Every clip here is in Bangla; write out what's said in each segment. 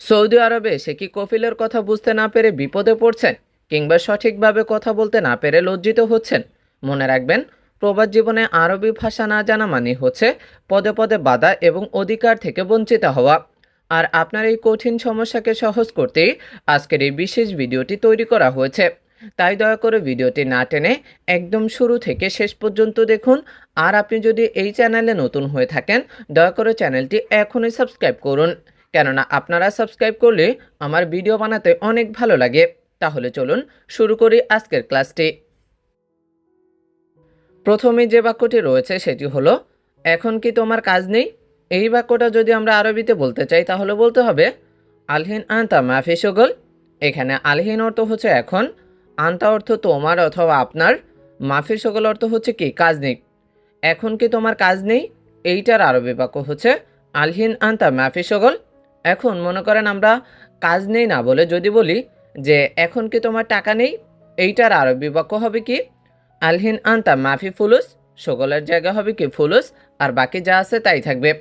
সৌদি আরবে এসে কি কফিলের কথা বুঝতে না পেরে বিপদে পড়ছেন, কিংবা সঠিকভাবে কথা বলতে না পেরে লজ্জিত হচ্ছেন? মনে রাখবেন, প্রবাস জীবনে আরবি ভাষা না জানা মানে হচ্ছে পদে পদে বাধা এবং অধিকার থেকে বঞ্চিত হওয়া। আর আপনার এই কঠিন সমস্যাকে সহজ করতেই আজকের এই বিশেষ ভিডিওটি তৈরি করা হয়েছে। তাই দয়া করে ভিডিওটি না টেনে একদম শুরু থেকে শেষ পর্যন্ত দেখুন। আর আপনি যদি এই চ্যানেলে নতুন হয়ে থাকেন, দয়া করে চ্যানেলটি এখনই সাবস্ক্রাইব করুন, কেননা আপনারা সাবস্ক্রাইব করলে আমার ভিডিও বানাতে অনেক ভালো লাগে। তাহলে চলুন শুরু করি আজকের ক্লাসটি। প্রথমে যে বাক্যটি রয়েছে সেটি হলো, এখন কি তোমার কাজ নেই? এই বাক্যটা যদি আমরা আরবিতে বলতে চাই তাহলে বলতে হবে আলহিন আনতা মাফি শগল। এখানে আলহিন অর্থ হচ্ছে এখন, আনতা অর্থ তোমার অথবা আপনার, মাফি শগল অর্থ হচ্ছে কি কাজ নেই। এখন কি তোমার কাজ নেই, এইটার আরবি বাক্য হচ্ছে আলহিন আনতা মাফি শগল। এখন মনে করেন আমরা কাজ নেই না বলে যদি বলি যে এখন কি তোমার টাকা নেই, এইটার আরবি বাক্য হবে কি আলহিন আনতা মাফি ফুলুস। শগলের জায়গা হবে কি ফুলুস, আর বাকি যা আছে তাই থাকবে।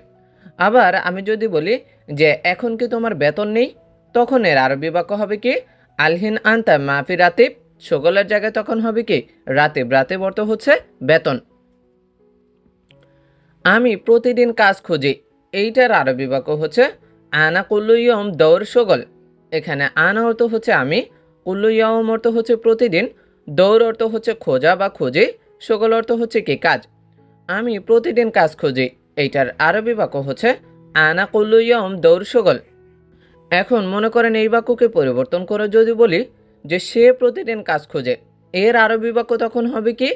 আবার আমি যদি বলি যে এখন কি তোমার বেতন নেই, তখন এর আরবি বাক্য হবে কি আলহিন আনতা মাফি রাতিব। শগলের জায়গায় তখন হবে কি রাতিব। রাতিব অর্থ হচ্ছে বেতন। আমি প্রতিদিন কাজ খুঁজি, এইটার আরবি বাক্য হচ্ছে আনা কুল্লু ইয়ম দৌড় শগল। এখানে আনা অর্থ হচ্ছে আমি, কুল্লু ইয়ম অর্থ হচ্ছে প্রতিদিন, দৌড় অর্থ হচ্ছে খোঁজা বা খুঁজি, শগল অর্থ হচ্ছে কি কাজ। আমি প্রতিদিন কাজ খুঁজি, এইটার আরবি বাক্য হচ্ছে আনা কুল্লু ইয়ম দৌড় শগল। এখন মনে করেন এই বাক্যকে পরিবর্তন করে যদি বলি যে সে প্রতিদিন কাজ খোঁজে, এর আরবি বাক্য তখন হবে কি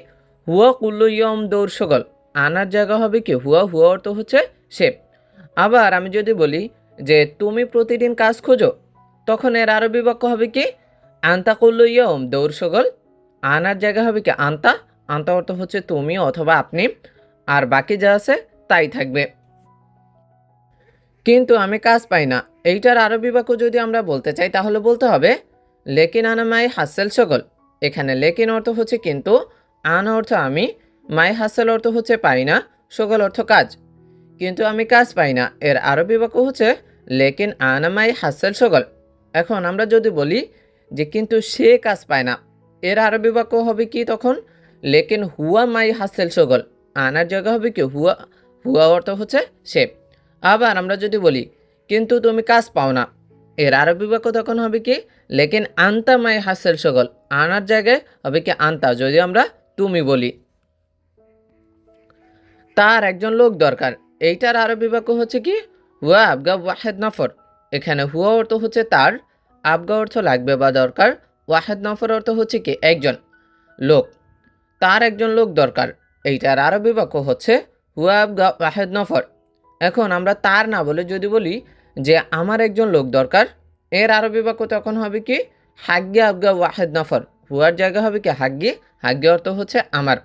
হুয়া কুল্লু ইয়ম দৌড় শগল। আনার জায়গা হবে কি হুয়া। হুয়া অর্থ হচ্ছে সে। আবার আমি যদি বলি যে তুমি প্রতিদিন কাজ খোঁজো, তখন এর আরবি বাক্য হবে কি আন্তা কুল্লু ইয়ম দৌড় শগল। আনার জায়গা হবে কি আন্তা। আন্তা অর্থ হচ্ছে তুমি অথবা আপনি, আর বাকি যা আছে তাই থাকবে। কিন্তু আমি কাজ পাই না, এইটার আরবি বাক্য যদি আমরা বলতে চাই তাহলে বলতে হবে লেকিন আনা মাই হাসেল শগল। এখানে লেকিন অর্থ হচ্ছে কিন্তু, আনা অর্থ আমি, মাই হাসেল অর্থ হচ্ছে পাই না, শগল অর্থ কাজ। কিন্তু আমি কাজ পাই না, এর আরবি বাক্য হচ্ছে লেকিন আনা মাই হাসেল শগল। এখন আমরা যদি বলি যে কিন্তু সে কাজ পায় না, এর আরবি বাক্য হবে কি তখন লেকিন হুয়া মাই হাসেল শগল। আনার জায়গা হবে কি হুয়া। হুয়া অর্থ হচ্ছে সে। আবার আমরা যদি বলি কিন্তু তুমি কাজ পাও না, এর আরবি বাক্য তখন হবে কি লেকিন আন্তা মাই হাসেল শগল। আনার জায়গায় হবে কি আন্তা যদি আমরা তুমি বলি। তার একজন লোক দরকার, এইটার আরবি বাক্য হচ্ছে কি হুয়া আবগা ওয়াহেদ নফর। এখানে হুয়া অর্থ হচ্ছে তার, আবগা অর্থ লাগবে বা দরকার, ওয়াহেদ নফর অর্থ হচ্ছে কি একজন লোক। তার একজন লোক দরকার, এইটার আরবি বাক্য হচ্ছে হুয়া আবগা ওয়াহেদ নফর। এখন আমরা তার না বলে যদি বলি যে আমার একজন লোক দরকার, এর আরবি বাক্য তখন হবে কি হাগ্গে আবগা ওয়াহেদ নফর। হুয়ার জায়গা হবে কি হাগ্গে। হাগ্গে অর্থ হচ্ছে আমার।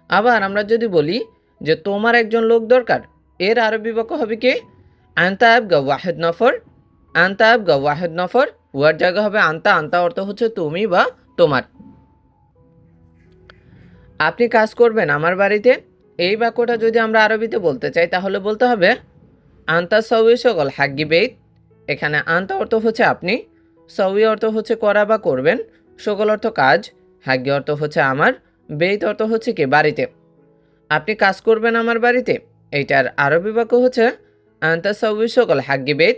আবার আমরা যদি বলি যে তোমার একজন লোক দরকার, এর আরবি বাক্য হবে কি আন্তা আবগা ওয়াহেদ নফর। আন্তা আবগা ওয়াহেদ নফর। হুয়ার জায়গা হবে আন্তা। আন্তা অর্থ হচ্ছে তুমি বা তোমার। আপনি কাজ করবেন আমার বাড়িতে, এই বাক্যটা যদি আমরা আরবিতে বলতে চাই তাহলে বলতে হবে আন্তা সউই শগল হাগ্গি বেইত। এখানে আন্তা অর্থ হচ্ছে আপনি, সউই অর্থ হচ্ছে করা বা করবেন, শগল অর্থ কাজ, হাগ্গি অর্থ হচ্ছে আমার, বেইত অর্থ হচ্ছে কি বাড়িতে। আপনি কাজ করবেন আমার বাড়িতে, এইটার আরবি বাক্য হচ্ছে আন্তা সউই শগল হাগ্গি বেইত।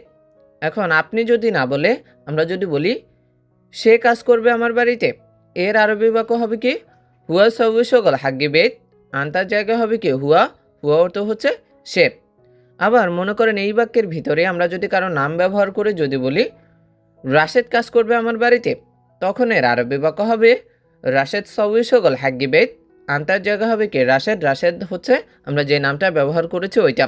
এখন আপনি যদি না বলে আমরা যদি বলি সে কাজ করবে আমার বাড়িতে, এর আরবি বাক্য হবে কি হুয়া সউই শগল হাগ্গি বেইত। আন্তার জায়গা হবে কি হুয়া। হুয়া অর্থ হচ্ছে সে। আবার মনে করেন এই বাক্যের ভিতরে আমরা যদি কারো নাম ব্যবহার করে যদি বলি রাশেদ কাজ করবে আমার বাড়িতে, তখন এর আরবি বাক্য হবে রাশেদ সউই শগল হাগ্গি বেইত। আন্তার জায়গা হবে কি রাশেদ। রাশেদ হচ্ছে আমরা যে নামটা ব্যবহার করেছি ওইটা।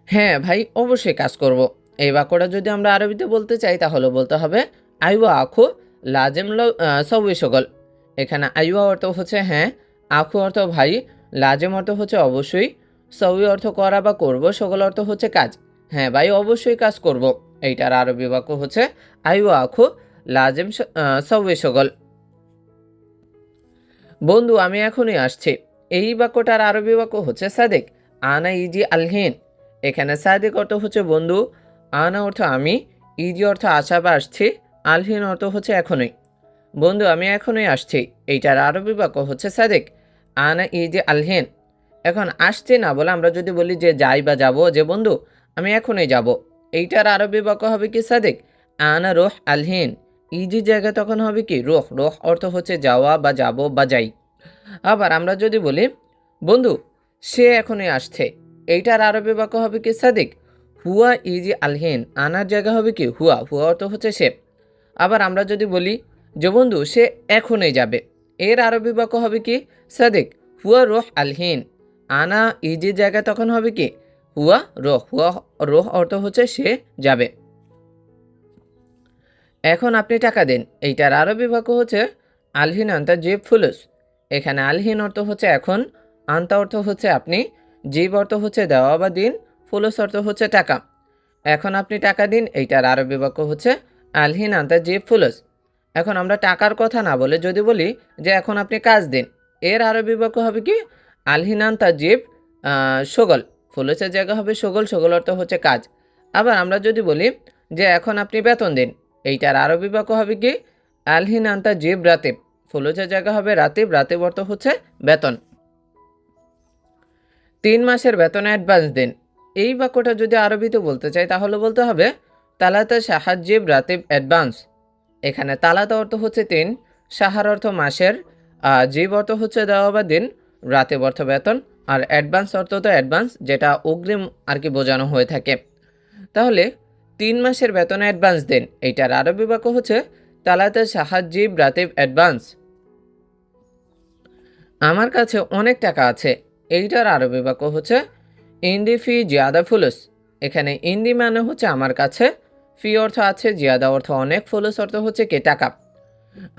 হ্যাঁ ভাই, অবশ্যই কাজ করব। এই বাক্যটা যদি আমরা আরবিতে বলতে চাই তাহলে বলতে হবে আইওয়া আখু লাজেম সউই শগল। এখানে আইওয়া অর্থ হচ্ছে হ্যাঁ, আখু অর্থ ভাই, লাজেম অর্থ হচ্ছে অবশ্যই, সউই অর্থ করা বা করব, শগল অর্থ হচ্ছে কাজ। হ্যাঁ ভাই, অবশ্যই কাজ করব। এইটার আরবি বাক্য হচ্ছে আইওয়া আখু লাজেম সউই শগল। বন্ধু আমি এখনই আসছি, এই বাক্যটার আরবি বাক্য হচ্ছে সাদেক আনা ইজি আলহিন। এখানে সাদেক অর্থ হচ্ছে বন্ধু, আনা অর্থ আমি, ইজি অর্থ আসা বা আসছি, আলহিন অর্থ হচ্ছে এখনই। বন্ধু আমি এখনই আসছি, এইটার আরবি বাক্য হচ্ছে সাদেক। আনা ইজি আলহিন। এখন আসছি না বলে আমরা যদি বলি যে যাই বা যাব, যে বন্ধু আমি এখনই যাব, এইটার আরবি বাক্য হবে কি সাদেক। আনা রোহ আলহিন। ইজি জায়গায় তখন হবে কি রোহ। রোহ অর্থ হচ্ছে যাওয়া বা যাব বা যাই। আবার আমরা যদি বলি বন্ধু সে এখনই আসছে, এইটার আরবি বাক্য হবে কি সাদিক। হুয়া ইজি আলহিন। আনার জায়গা হবে কি হুয়া। হুয়া অর্থ হচ্ছে সে। আবার আমরা যদি বলি যে বন্ধু সে এখনই যাবে, এর আরবি বাক্য হবে কি সাদিক। হুয়া রোহ আলহিন। আনা ইজি জায়গা তখন হবে কি হুয়া রোহ। হুয়া রোহ অর্থ হচ্ছে সে যাবে। এখন আপনি টাকা দিন, এইটার আরবি বাক্য হচ্ছে আলহিন আন্তা জিব ফুলুস। এখানে আলহিন অর্থ হচ্ছে এখন, আন্তা অর্থ হচ্ছে আপনি, জিব অর্থ হচ্ছে দেওয়া বা দিন, ফুলুস অর্থ হচ্ছে টাকা। এখন আপনি টাকা দিন, এইটার আরবি বাক্য হচ্ছে আলহিন আন্তা জিব ফুলুস। এখন আমরা টাকার কথা না বলে যদি বলি যে এখন আপনি কাজ দিন, এর আরবি বাক্য হবে কি আলহিন আন্তা জিব সগল। ফুলুসের জায়গা হবে সগল। সগল অর্থ হচ্ছে কাজ। আবার আমরা যদি বলি যে এখন আপনি বেতন দিন, এইটার আরবি বাক্য হবে কি আলহিন আন্তা জিব রাতিব। ফুলুসের জায়গা হবে রাতিব। রাতিব অর্থ হচ্ছে বেতন। 3 মাসের বেতন অ্যাডভান্স দিন, এই বাক্যটা যদি আরবিতে বলতে চাই তাহলে বলতে হবে তালাতা সাহাজিব রাতিব অ্যাডভান্স। এখানে তালাতা অর্থ হচ্ছে 3, সাহার অর্থ মাসের, জিব অর্থ হচ্ছে দেওয়া বা দিন, রাতিব অর্থ বেতন, আর অ্যাডভান্স অর্থ তো অ্যাডভান্স, যেটা অগ্রিম আর কি বোঝানো হয়ে থাকে। তাহলে 3 মাসের বেতন অ্যাডভান্স দিন, এইটার আরবি বাক্য হচ্ছে তালাতা সাহাজিব রাতিব অ্যাডভান্স। আমার কাছে অনেক টাকা আছে, এইটার আরবি বাক্য হচ্ছে ইন্দি ফি জিয়াদা ফুলুস। এখানে ইন্দি মানে হচ্ছে আমার কাছে, ফি অর্থ আছে, জিয়াদা অর্থ অনেক, ফুলুস অর্থ হচ্ছে কে টাকা।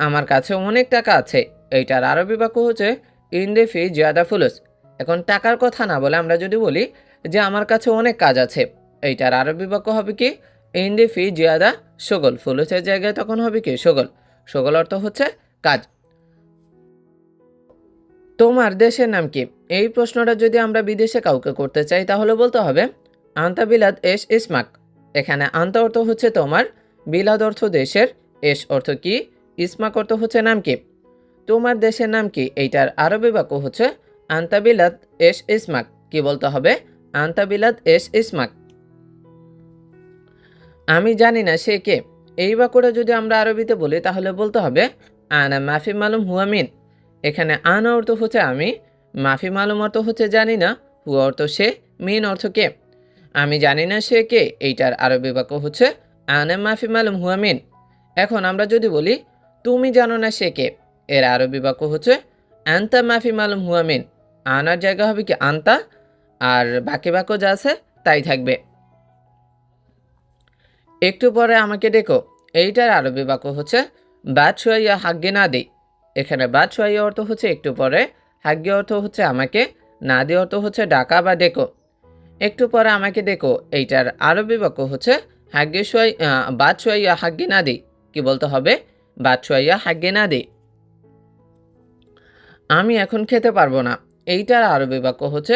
আমার কাছে অনেক টাকা আছে, এইটার আরবি বাক্য হচ্ছে ইন্দি ফি জিয়াদা ফুলুস। এখন টাকার কথা না বলে আমরা যদি বলি যে আমার কাছে অনেক কাজ আছে, এইটার আরবি বাক্য হবে কি ইন্দি ফি জিয়াদা সগল। ফুলুসের জায়গায় তখন হবে কি সগল। সগল অর্থ হচ্ছে কাজ। তোমার দেশের নাম কি, এই প্রশ্নটা যদি আমরা বিদেশে কাউকে করতে চাই তাহলে বলতে হবে আন্তা বিলাদ এস ইসমাক। এখানে আন্তা অর্থ হচ্ছে তোমার, বিলাদ অর্থ দেশের, এস অর্থ কি, ইসমাক অর্থ হচ্ছে নাম কি। তোমার দেশের নাম কি, এইটার আরবি বাক্য হচ্ছে আন্তা বিলাদ এস ইসমাক। কি বলতে হবে আন্তা বিলাদ এস ইসমাক। আমি জানি না সে কে, এই বাক্যটা যদি আমরা আরবিতে বলি তাহলে বলতে হবে আনা মাফি মালুম হুয়ামিন। এখানে আনা অর্থ হচ্ছে আমি, মাফি মালুম অর্থ হচ্ছে জানি না, হুয়া অর্থ সে, মিন অর্থ কে। আমি জানি না সে কে, এইটার আরবি বাক্য হচ্ছে আনা মাফি মালুম হুয়ামিন। এখন আমরা যদি বলি তুমি জানো না সে কে, এর আরবি বাক্য হচ্ছে আন্তা মাফি মালুম হুয়ামিন। আনার জায়গা হবে কি আন্তা, আর বাকি বাক্য যা আছে তাই থাকবে। একটু পরে আমাকে ডেকো, এইটার আরবি বাক্য হচ্ছে বাদ শুয়াইয়া হাগ্গে না দেই। এখানে বাদ শুয়াইয়া অর্থ হচ্ছে একটু পরে, হাগ্গে অর্থ হচ্ছে আমাকে, না দি অর্থ হচ্ছে ডাকা বা ডেকো। একটু পরে আমাকে ডেকো, এইটার আরবি বাক্য হচ্ছে হাগ্গে শুয়াই বাদ শুয়াইয়া হাগ্গে না দেই। কি বলতে হবে বাদ শুয়াইয়া হাগ্গে না দেই। আমি এখন খেতে পারবো না, এইটার আরবি বাক্য হচ্ছে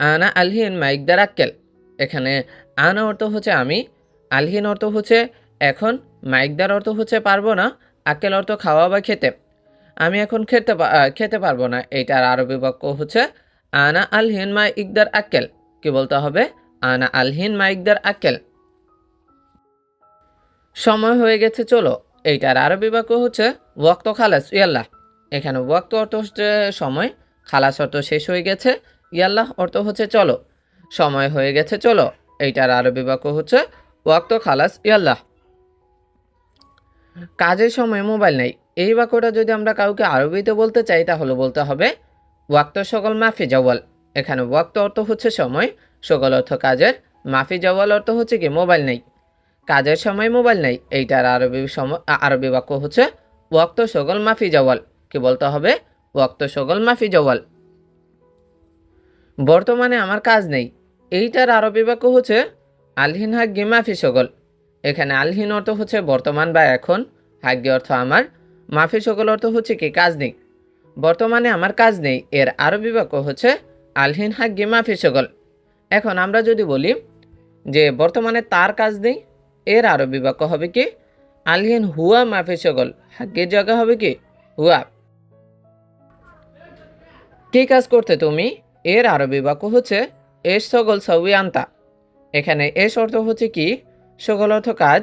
আনা আলহিন মাইকদার আক্কেল। এখানে আনা অর্থ হচ্ছে আমি, আলহিন অর্থ হচ্ছে এখন, মাইকদার অর্থ হচ্ছে পারবো না, আক্কেল অর্থ খাওয়া বা খেতে। আমি এখন খেতে পারবো না, এইটার আরবি বাক্য হচ্ছে আনা আলহিন মা ইকদার আক্কেল। কি বলতে হবে আনা আলহিন মা ইকদার আক্কেল। সময় হয়ে গেছে চলো, এইটার আরবি বাক্য হচ্ছে ওয়াক্ত খালাস ইয়াল্লাহ। এখানে ওয়াক্ত অর্থ হচ্ছে সময়, খালাস অর্থ শেষ হয়ে গেছে, ইয়াল্লাহ অর্থ হচ্ছে চলো। সময় হয়ে গেছে চলো, এইটার আরবি বাক্য হচ্ছে ওয়াক্ত খালাস ইয়াল্লাহ। কাজের সময় মোবাইল নেই, এই বাক্যটা যদি আমরা কাউকে আরবিতে বলতে চাই তাহলে বলতে হবে ওয়াক্ত সকল মাফি জাওয়াল। এখানে ওয়াক্ত অর্থ হচ্ছে সময়, সকল অর্থ কাজের, মাফি জাওয়াল অর্থ হচ্ছে কি মোবাইল নেই। কাজের সময় মোবাইল নেই, এইটার আরবি বাক্য হচ্ছে ওয়াক্ত সকল মাফি জাওয়াল। কি বলতে হবে ওয়াক্ত সকল মাফি জাওয়াল। বর্তমানে আমার কাজ নেই, এইটার আরবি বাক্য হচ্ছে আলহিন হাগ্গি মাফি সকল। এখানে আলহিন অর্থ হচ্ছে বর্তমান বা এখন, হাগ্গি অর্থ আমার, মাফি সকল অর্থ হচ্ছে কি কাজ নেই। বর্তমানে আমার কাজ নেই, এর আরবি বাক্য হচ্ছে আলহিন হাগ্গি মাফি সকল। এখন আমরা যদি বলি যে বর্তমানে তার কাজ নেই, এর আরবি বাক্য হবে কি আলিয়ান হুয়া মাফি শগল, হাগ্গের জায়গা হবে কি হুয়া। কি কাজ করতে তুমি, এর আরবি বাক্য হচ্ছে এস শগল সউই আনতা। এখানে এস অর্থ হচ্ছে কি শগল অর্থ কাজ,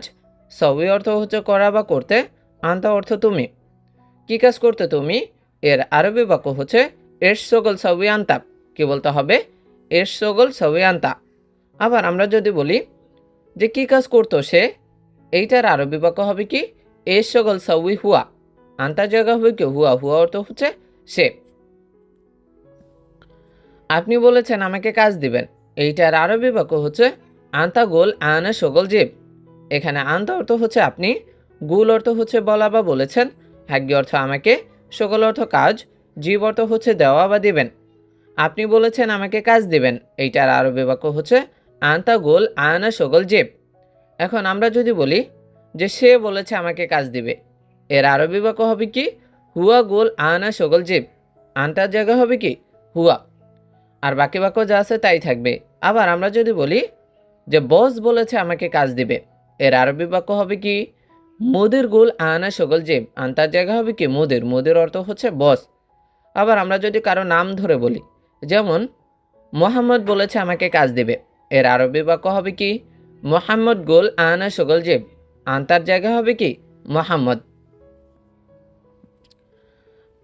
সউই অর্থ হচ্ছে করা বা করতে, আনতা অর্থ তুমি। কি কাজ করতে তুমি, এর আরবি বাক্য হচ্ছে এস শগল সউই আনতা। কি বলতে হবে এস শগল সউই আনতা। আবার আমরা যদি বলি যে কি কাজ করতো সে, এইটার আরবি বাক্য হবে কি এস শগল সউই হুয়া, আনতার জায়গা হবে কি হুয়া, হুয়া অর্থ হচ্ছে সে। আপনি বলেছেন আমাকে কাজ দিবেন, এইটার আরবি বাক্য হচ্ছে আন্তা গোল আনা শগল জিব। এখানে আন্তা অর্থ হচ্ছে আপনি, গুল অর্থ হচ্ছে বলা বা বলেছেন, হাগ্য অর্থ আমাকে, শগল অর্থ কাজ, জীব অর্থ হচ্ছে দেওয়া বা দিবেন। আপনি বলেছেন আমাকে কাজ দিবেন, এইটার আরবি বাক্য হচ্ছে আন্তা গোল আনা শগল জিব। এখন আমরা যদি বলি যে সে বলেছে আমাকে কাজ দিবে, এর আরবি বাক্য হবে কি হুয়া গোল আনা শগল জিব, আন্তার জায়গা হবে কি হুয়া। আর বাকি বাক্য যা আছে তাই থাকবে। আবার আমরা যদি বলি যে বস বলেছে আমাকে কাজ দিবে, এর আরবি বাক্য হবে কি মুদির গুল আনা শগল জিব, আন্তার জায়গা হবে কি মুদির, মুদির অর্থ হচ্ছে বস। আবার আমরা যদি কারো নাম ধরে বলি, যেমন মোহাম্মদ বলেছে আমাকে কাজ দিবে, এর আরবি বাক্য হবে কি মোহাম্মদ গোল আনা শগল জিব, আন্তার জায়গা হবে কি মোহাম্মদ।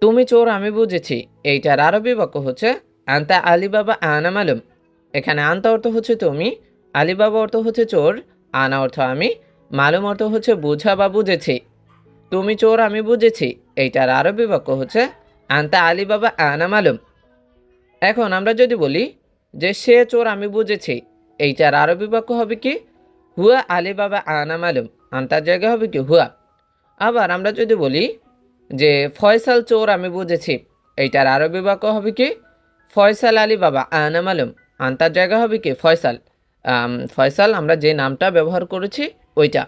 তুমি চোর আমি বুঝেছি, এইটার আরবি বাক্য হচ্ছে আন্তা আলিবাবা আনা মালুম। এখানে আন্তা অর্থ হচ্ছে তুমি, আলিবাবা অর্থ হচ্ছে চোর, আনা অর্থ আমি, মালুম অর্থ হচ্ছে বুঝা বা বুঝেছি। তুমি চোর আমি বুঝেছি, এইটার আরবি বাক্য হচ্ছে আন্তা আলিবাবা আনা মালুম। এখন আমরা যদি বলি যে সে চোর আমি বুঝেছি, এইটার আরবি বাক্য হবে কি হুয়া আলিবাবা আনা মালুম, আন্তার জায়গা হবে কি হুয়া। আবার আমরা যদি বলি যে ফয়সাল চোর আমি বুঝেছি, এইটার আরবি বাক্য হবে কি ফয়সাল আলী বাবা আনা মালুম, আন্তার জায়গা হবে কি ফয়সাল। ফয়সাল আমরা যে নামটা ব্যবহার করেছি ওইটা।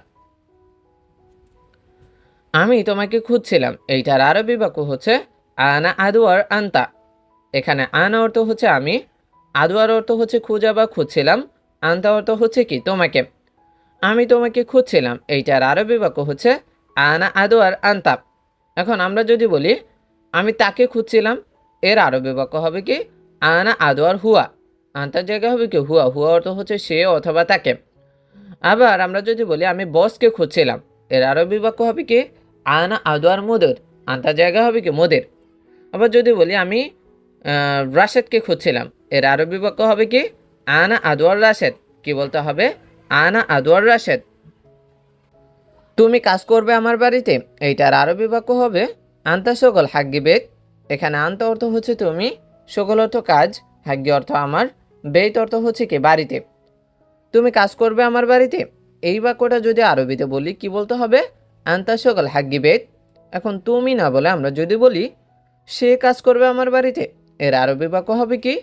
আমি তোমাকে খুঁজছিলাম, এইটার আরবি বাক্য হচ্ছে আনা আদওয়ার আন্তা। এখানে আনা অর্থ হচ্ছে আমি, আদওয়ার অর্থ হচ্ছে খুঁজা বা খুঁজছিলাম, আন্তা অর্থ হচ্ছে কি তোমাকে। আমি তোমাকে খুঁজছিলাম, এইটার আরবি বাক্য হচ্ছে আনা আদওয়ার আন্তা। এখন আমরা যদি বলি আমি তাকে খুঁজছিলাম, এর আরবি বাক্য হবে কি আনা আদওয়ার হুয়া, আন্তার জায়গা হবে কি হুয়া, হুয়া অর্থ হচ্ছে সে অথবা তাকে। আবার আমরা যদি বলি আমি বসকে খুঁজছিলাম, এর আরবি বাক্য হবে কি আনা আদওয়ার মুদির, আন্তার জায়গা হবে কি মুদির। আবার যদি বলি আমি রাশেদকে খুঁজছিলাম, এর আরবি বাক্য হবে কি আনা আদওয়ার রাশেদ। কি বলতে হবে আনা আদওয়ার রাশেদ। তুমি কাজ করবে আমার বাড়িতে, এইটার আরবি বাক্য হবে আন্তা সকল হাগ্গি বেত। এখানে আন্তা অর্থ হচ্ছে তুমি, সকল অর্থ কাজ, হাগ্গি অর্থ আমার, বেত অর্থ হচ্ছে কি বাড়িতে। তুমি কাজ করবে আমার বাড়িতে, এই বাক্যটা যদি আরবিতে বলি কি বলতে হবে আন্তা সকল হাগ্গি বেত। এখন তুমি না বলে আমরা যদি বলি সে কাজ করবে আমার বাড়িতে, এর আরবি বাক্য হবে কি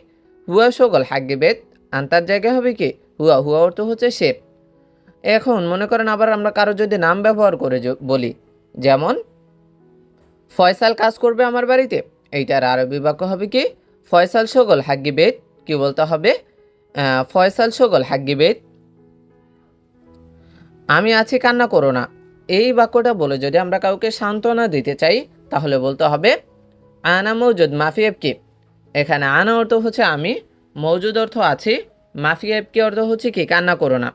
হুয়া সকল হাগ্গি বেত, আন্তার জায়গা হবে কি হুয়া, হুয়া অর্থ হচ্ছে সে। এখন মনে করেন আবার আমরা কারো যদি নাম ব্যবহার করে বলি, যেমন ফয়সাল কাজ করবে আমার বাড়িতে, এইটার আরবি বাক্য হবে কি ফয়সাল সকল হাগ্গি বেত। কি বলতে হবে ফয়সাল সকল হাগ্গি বেত। আমি আছি কান্না করো না, এই বাক্যটা বলে যদি আমরা কাউকে সান্ত্বনা দিতে চাই তাহলে বলতে হবে আনা মৌজুদ মাফি এবকি। এখানে আনা অর্থ হচ্ছে আমি, মৌজুদ অর্থ আছি, মাফি এবকি অর্থ হচ্ছে কি কান্না করো না।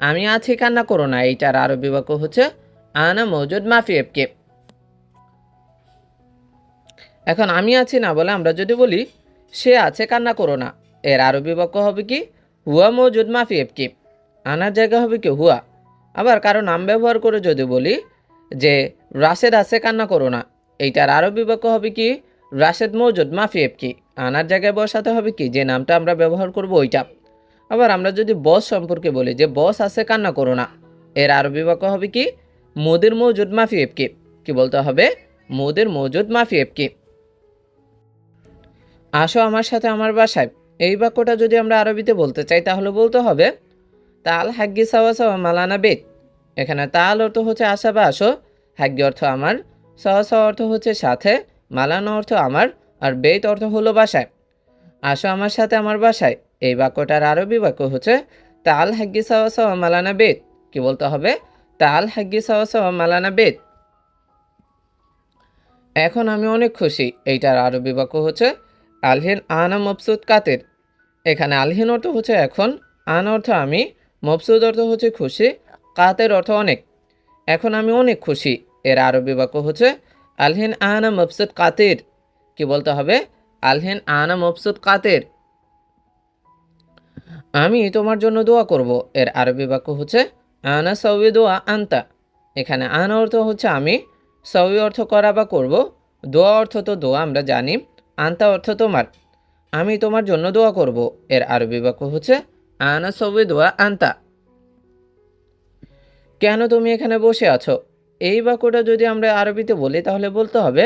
আমি আছি কান্না করো না, এইটার আরবি বাক্য হচ্ছে আনা মৌজুদ মাফি এবকি। এখন আমি আছি না বলে আমরা যদি বলি সে আছে কান্না করো না, এর আরবি বাক্য হবে কি হুয়া মৌজুদ মাফি এবকি, আনার জায়গা হবে কি হুয়া। আবার কারো নাম ব্যবহার করে যদি বলি যে রাশেদ আছে কান্না করো না, এইটার আরবি বাক্য হবে কি রাশেদ মৌজুদ মাফি এবকি, আনার জায়গায় বসাতে হবে কি যে নামটা আমরা ব্যবহার করব ওইটা। আবার আমরা যদি বস সম্পর্কে বলি যে বস আছে কান্না করো না, এর আরবি বাক্য হবে কি মুদির মৌজুদ মাফি এবকি। কি বলতে হবে মুদির মৌজুদ মাফি এবকি। আসো আমার সাথে আমার বাসায়, এই বাক্যটা যদি আমরা আরবিতে বলতে চাই তাহলে বলতে হবে তাল হাগ্গি সাওয়া সাওয়া মালানা বেত। এখানে তাল অর্থ হচ্ছে আসা বা আসো, হাগ্গি অর্থ আমার, সাওয়া সাওয়া অর্থ হচ্ছে সাথে, মালানা অর্থ আমার, আর বেত অর্থ হলো বাসায়। আসো আমার সাথে আমার বাসায়, এই বাক্যটার আরবি বাক্য হচ্ছে তাল হাগ্গি সাওয়া সাওয়া মালানা বেত। কি বলতে হবে? তাল হাগ্গি সাওয়া সাওয়া মালানা বেত। এখন আমি অনেক খুশি, এইটার আরবি বাক্য হচ্ছে আলহিন আনা মবসুদ কাতের। এখানে আলহিন অর্থ হচ্ছে এখন, আন অর্থ আমি, মবসুদ অর্থ হচ্ছে খুশি, কাতের অর্থ অনেক। এখন আমি অনেক খুশি, এর আরবি বাক্য হচ্ছে আলহিন আনা মবসুদ কাতের। কি বলতে হবে? আলহিন আনা মবসুদ কাতের। আমি তোমার জন্য দোয়া করব, এর আরবি বাক্য হচ্ছে আনা সৌই দোয়া আন্তা। এখানে আনা অর্থ হচ্ছে আমি, সৌই অর্থ করা বা করব, দোয়া অর্থ তো দোয়া আমরা জানি, আন্তা অর্থ তোমার। আমি তোমার জন্য দোয়া করব, এর আরবি বাক্য হচ্ছে আনা সৌই দোয়া আন্তা। কেন তুমি এখানে বসে আছো? এই বাক্যটা যদি আমরা আরবিতে বলি তাহলে বলতে হবে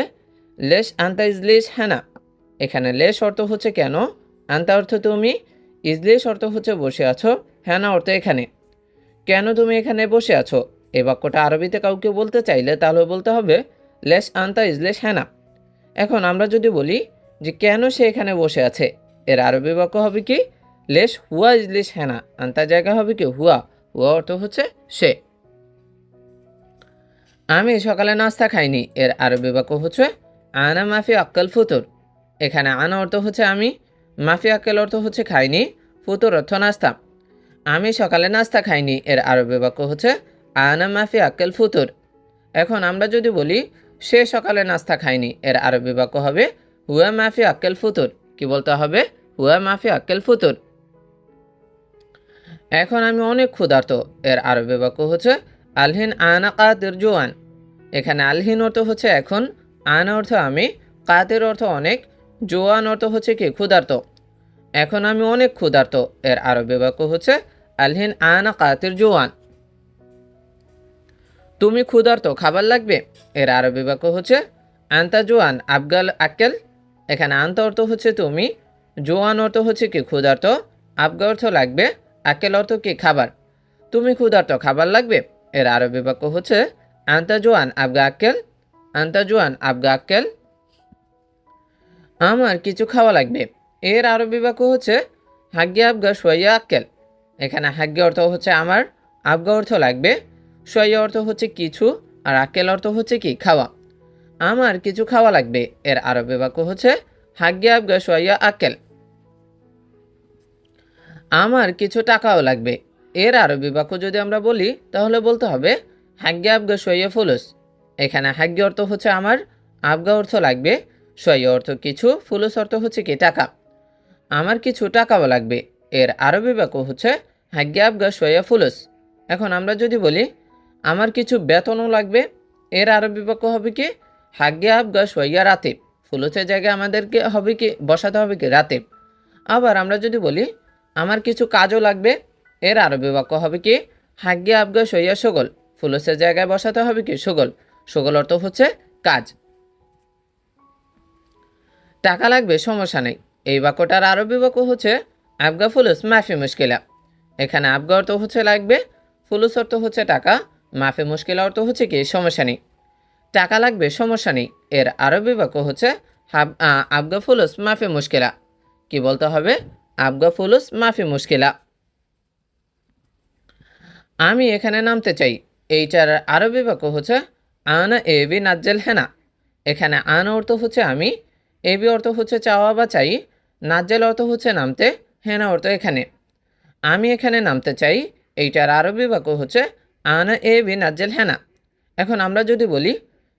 লেশ আন্তা ইজলিশ হ্যানা। এখানে লেশ অর্থ হচ্ছে কেন, আন্তা অর্থ তুমি, ইজলিশ অর্থ হচ্ছে বসে আছো, হ্যানা অর্থ এখানে। কেন তুমি এখানে বসে আছো এই বাক্যটা আরবিতে কাউকে বলতে চাইলে তাহলে বলতে হবে লেশ আন্তা ইজলিশ হ্যানা। এখন আমরা যদি বলি যে কেন সে এখানে বসে আছে, এর আরবি বাক্য হবে কি লেশ হুয়া ইজলিশ হ্যানা। আন্তা জায়গা হবে কি হুয়া, হুয়া অর্থ হচ্ছে সে। আমি সকালে নাস্তা খাইনি, এর আরবি বাক্য হচ্ছে আনা মাফি আক্কাল ফুতুর। এখানে আনা অর্থ হচ্ছে আমি, মাফি আক্কেল অর্থ হচ্ছে খাইনি, ফুতুর অর্থ নাস্তা। আমি সকালে নাস্তা খাইনি, এর আরবি বাক্য হচ্ছে আনা মাফি আক্কেল ফুতুর। এখন আমরা যদি বলি সে সকালে নাস্তা খায়নি, এর আরবি বাক্য হবে হুয়া মাফি আক্কেল ফুতুর। কি বলতে হবে? হুয়া মাফি আক্কেল ফুতুর। এখন আমি অনেক ক্ষুধার্ত, এর আরবি বাক্য হচ্ছে আলহিন আনা কাতির জোয়ান। এখানে আলহিন অর্থ হচ্ছে এখন, আনা অর্থ আমি, কাতের অর্থ অনেক, জোয়ান অর্থ হচ্ছে কি ক্ষুধার্ত। এখন আমি অনেক ক্ষুধার্ত, এর আরবি বাক্য হচ্ছে আলহিন আনা কাতির জোয়ান। তুমি ক্ষুধার্ত, খাবার লাগবে, এর আরবি বাক্য হচ্ছে আন্তা জোয়ান আবগাল আক্কেল। এখানে আন্তা অর্থ হচ্ছে তুমি, জোয়ান অর্থ হচ্ছে কি ক্ষুধার্ত, আবগা অর্থ লাগবে, আক্কেল অর্থ কি খাবার। তুমি ক্ষুধার্ত, খাবার লাগবে, এর আরবি বাক্য হচ্ছে আন্তা জোয়ান আবগা আক্কেল। আন্তা জোয়ান আবগা আক্কেল। আমার কিছু খাওয়া লাগবে, এর আরবি বাক্য হচ্ছে হাগ্গে আবগা সোয়া আক্কেল। এখানে হাগ্গে অর্থ হচ্ছে আমার, আবগা অর্থ লাগবে, সোয়া অর্থ হচ্ছে কিছু, আর আক্কেল অর্থ হচ্ছে কি খাওয়া। আমার কিছু খাওয়া লাগবে, এর আরবি বাক্য হচ্ছে হাগ্গে আবগা সোয়া আক্কেল। আমার কিছু টাকাও লাগবে, এর আরবি বাক্য যদি আমরা বলি তাহলে বলতে হবে হাগ্গে আবগা সোয়া ফুলুস। এখানে হাগ্গে অর্থ হচ্ছে আমার, আবগা অর্থ লাগবে, সোয়া অর্থ কিছু, ফুলুস অর্থ হচ্ছে কি টাকা। আমার কিছু টাকাও লাগবে, এর আরবি বাক্য হচ্ছে হাগ্গে আবগা সোয়া ফুলুস। এখন আমরা যদি বলি আমার কিছু বেতনও লাগবে, এর আরবি বাক্য হবে কি হাগ্গে আবগা সোয়া রাতিব। ফুলুসের জায়গায় আমাদেরকে হবে কি বসাতে হবে কি রাতিব। আবার আমরা যদি বলি আমার কিছু কাজও লাগবে, এর আরবি বাক্য হবে কি হাগ্গে আবগা সোয়া সগল। ফুলুসের জায়গায় বসাতে হবে কি সগল। সগল অর্থ হচ্ছে কাজ। টাকা লাগবে, সমস্যা নেই, এই বাক্যটার আরবি বাক্য হচ্ছে আবগা ফুলুস মাফি মুশকিলা। এখানে আবগা অর্থ হচ্ছে লাগবে, ফুলুস অর্থ হচ্ছে টাকা, মাফি মুশকিলা অর্থ হচ্ছে কি সমস্যা নেই। টাকা লাগবে, সমস্যা নেই, এর আরবি বাক্য হচ্ছে আবগা ফুলুস মাফি মুশকিলা। কি বলতে হবে? আবগা ফুলুস মাফি মুশকিলা। আমি এখানে নামতে চাই, এইটার আরবি বাক্য হচ্ছে আনা এবি নাজ্জেল হেনা। এখানে আনা অর্থ হচ্ছে আমি, এবি অর্থ হচ্ছে চাওয়া বা চাই, নাজ্জেল অর্থ হচ্ছে নামতে, হেনা অর্থ এখানে। আমি এখানে নামতে চাই, এইটার আরবি বাক্য হচ্ছে আনা এবি নাজ্জেল হেনা। এখন আমরা যদি বলি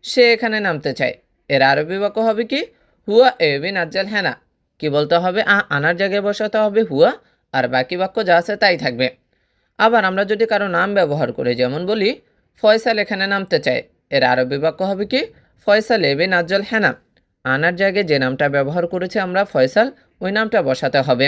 সে এখানে নামতে চায়, এর আরবি বাক্য হবে কি হুয়া এবি নাজ্জেল হেনা। কি বলতে হবে? আনার জায়গায় বসাতে হবে হুয়া, আর বাকি বাক্য যা আছে তাই থাকবে। আবার আমরা যদি কারো নাম ব্যবহার করি, যেমন বলি ফয়সাল এখানে নামতে চায়, এর আরবি বাক্য হবে কি ফয়সাল এবি নাজ্জেল হেনা। আনার জায়গায় যে নামটা ব্যবহার করেছি আমরা ফয়সাল, ওই নামটা বসাতে হবে।